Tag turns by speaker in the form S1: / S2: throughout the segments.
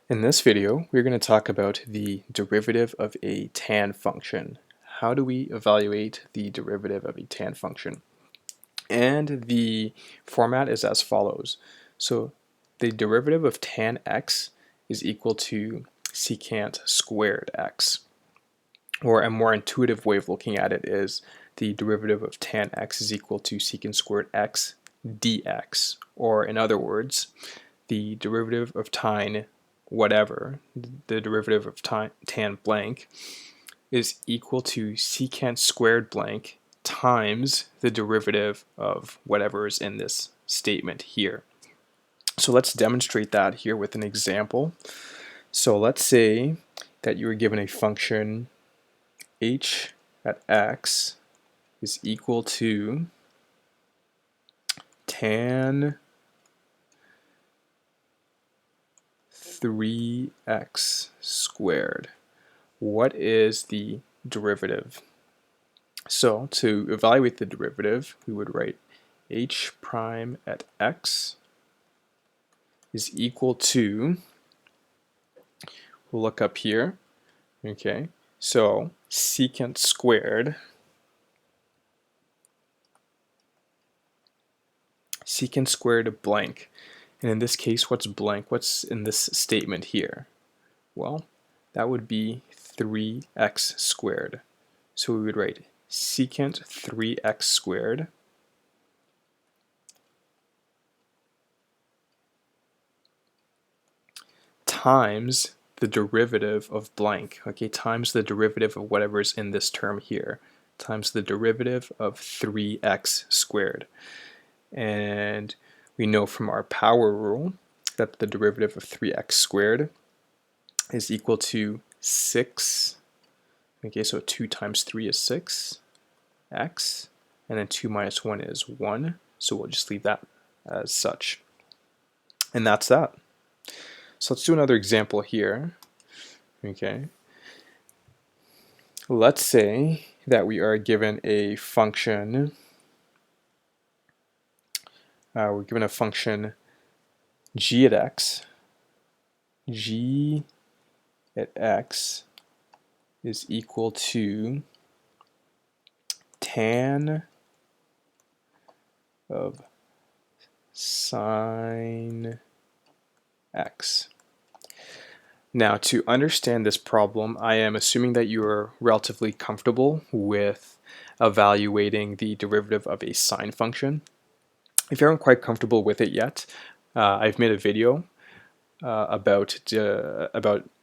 S1: In this video, we're going to talk about the derivative of a tan function. How do we evaluate the derivative of a tan function? And the format is as follows. So the derivative of tan x is equal to secant squared x. Or a more intuitive way of looking at it is the derivative of tan x is equal to secant squared x dx. Or in other words, the derivative of tan whatever, the derivative of tan blank, is equal to secant squared blank times the derivative of whatever is in this statement here. So let's demonstrate that here with an example. So let's say that you were given a function h at x is equal to tan 3x squared. What is the derivative? So to evaluate the derivative, we would write h prime at x is equal to, we'll look up here, okay, so secant squared blank. And in this case, what's blank? What's in this statement here? Well, that would be 3x squared. So we would write secant 3x squared times the derivative of blank, okay, times the derivative of whatever is in this term here, times the derivative of 3x squared. And we know from our power rule that the derivative of 3x squared is equal to 6. Okay, so 2 times 3 is 6, x, and then 2 minus 1 is 1, so we'll just leave that as such. And that's that. So let's do another example here. Okay, let's say that we are given a function, we're given a function g at x is equal to tan of sine x. Now, to understand this problem, I am assuming that you are relatively comfortable with evaluating the derivative of a sine function. If you aren't quite comfortable with it yet, I've made a video about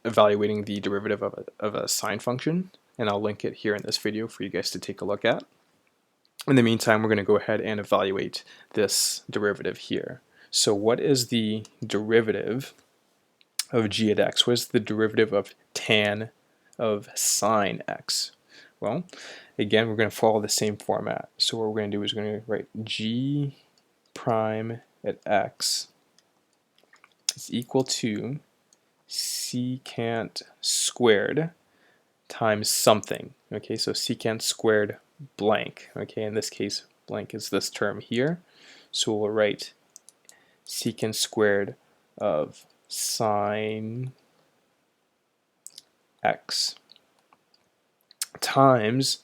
S1: evaluating the derivative of a sine function, and I'll link it here in this video for you guys to take a look at. In the meantime, we're going to go ahead and evaluate this derivative here. So what is the derivative of g at x? What is the derivative of tan of sine x? Well, again, we're going to follow the same format. So what we're going to do is we're going to write g prime at x is equal to secant squared times something. Okay, so secant squared blank. Okay, in this case, blank is this term here. So we'll write secant squared of sine x times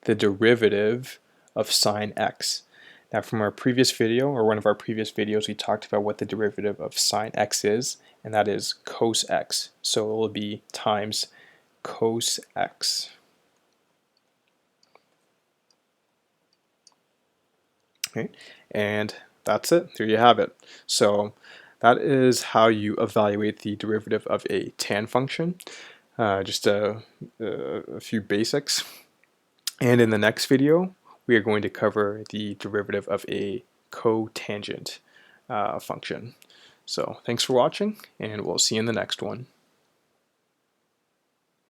S1: the derivative of sine x. Now from our previous video, or one of our previous videos, we talked about what the derivative of sine x is, and that is cos x. So it will be times cos x. Okay, and that's it. There you have it. So that is how you evaluate the derivative of a tan function. Just a few basics. And in the next video, we are going to cover the derivative of a cotangent function. So thanks for watching, and we'll see you in the next one.